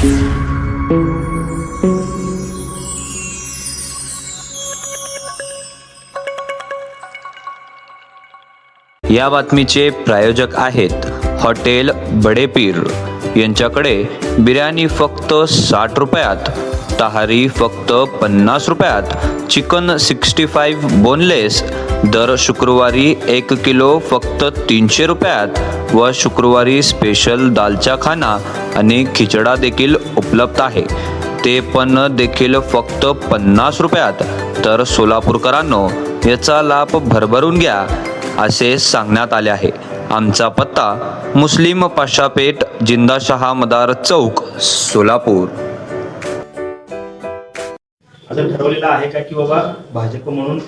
या बातमीचे प्रायोजक आहेत हॉटेल बडेपीर। यांच्याकडे बिर्याणी फक्त 60 रुपयात, तहारी फक्त 50 रुपयात, चिकन 65 बोनलेस दर शुक्रवारी 1 किलो फक्त 300 रुपयात व शुक्रवारी स्पेशल दालचा खाना आणि खिचडा देखील उपलब्ध आहे, ते पण देखील फक्त 50 रुपयात। तर सोलापूरकरांनो, याचा लाभ भरभरून घ्या असे सांगण्यात आले आहे। आमचा पत्ता मुस्लिम पाशापेठ, जिंदाशहा मदार चौक, सोलापूर। असं ठरवलेलं आहे का की बाबा भाजप म्हणून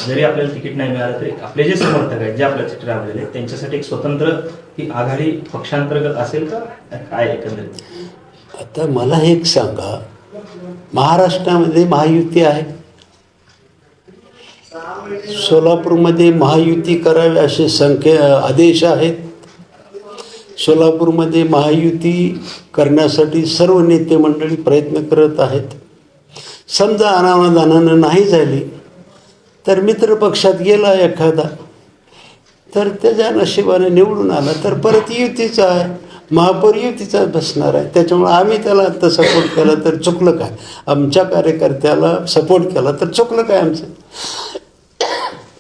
जरी आपल्याला तिकीट नाही मिळालं तरी आपले जे समर्थक आहेत, जे आपल्या चित्र राबलेले आहेत, त्यांच्यासाठी एक स्वतंत्र ही आघाडी पक्षांतर्गत असेल का काय एकंदरीत? आता मला एक सांगा, महाराष्ट्रामध्ये महायुती आहे, सोलापूरमध्ये महायुती करावी असे आदेश आहेत। सोलापूरमध्ये महायुती करण्यासाठी सर्व नेते मंडळी प्रयत्न करत आहेत। समजा अनावधानानं नाही झाली तर मित्र पक्षात गेला एखादा, तर त्याच्या नशिबाने निवडून आला तर परत युतीचा आहे, महापौर युतीचा बसणार आहे। त्याच्यामुळे आम्ही त्याला आता सपोर्ट केला तर चुकलं काय? आमच्या कार्यकर्त्याला सपोर्ट केला तर चुकलं काय आमचं?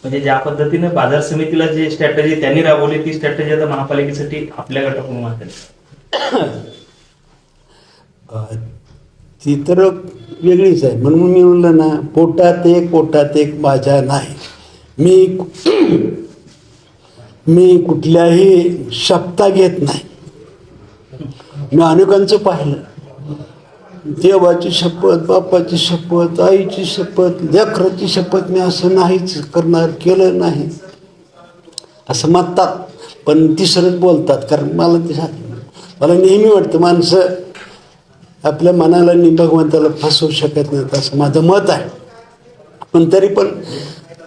म्हणजे ज्या पद्धतीने बाजार समितीला जे स्ट्रॅटेजी त्यांनी राबवली, ती स्ट्रॅटेजी आता महापालिकेसाठी आपल्या गटाकडून वाटेल ती तर वेगळीच आहे। म्हणून मी म्हणलं ना, पोटात एक माझ्या नाही। मी कुठल्याही शपथा घेत नाही। मी अनेकांचं पाहिलं, देवाची शपथ, बापाची शपथ, आईची शपथ, लेकराची शपथ, मी असं नाहीच करणार, केलं नाही असं म्हणतात, पण तिसरंच बोलतात। कारण मला नेहमी वाटतं माणसं आपल्या मनाला आणि भगवंताला फसवू शकत नाहीत असं माझं मत आहे। पण तरी पण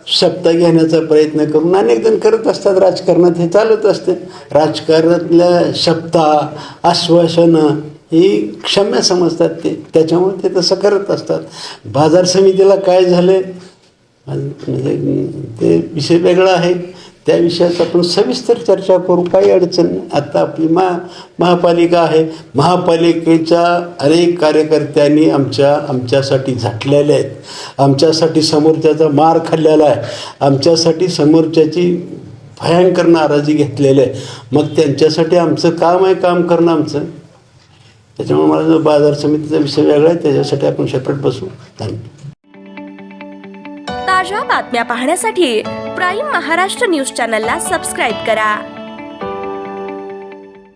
शपथा घेण्याचा प्रयत्न करून अनेक जण करत असतात। राजकारणात हे चालत असते। राजकारणातल्या शपथा, आश्वासनं ही क्षम्य समजतात त्याच्यामुळे ते तसं करत असतात। बाजार समितीला काय झाले म्हणजे ते विषय वेगळा आहे, त्या विषयात आपण सविस्तर चर्चा करू, काही अडचण नाही। आता आपली महापालिका आहे, महापालिकेच्या अनेक कार्यकर्त्यांनी आमच्यासाठी झटलेले आहेत, आमच्यासाठी समोरच्याचा मार खाल्लेला आहे, आमच्यासाठी समोरच्याची भयंकर नाराजी घेतलेली आहे। मग त्यांच्यासाठी आमचं काम आहे, काम करणं आमचं। त्याच्यामुळे मला जो बाजार समितीचा विषय वेगळा आहे, त्याच्यासाठी आपण सेपरेट बसू। धन्यवाद। ताज्या बातम्या पाहण्यासाठी प्राईम महाराष्ट्र न्यूज चॅनलला सबस्क्राईब करा।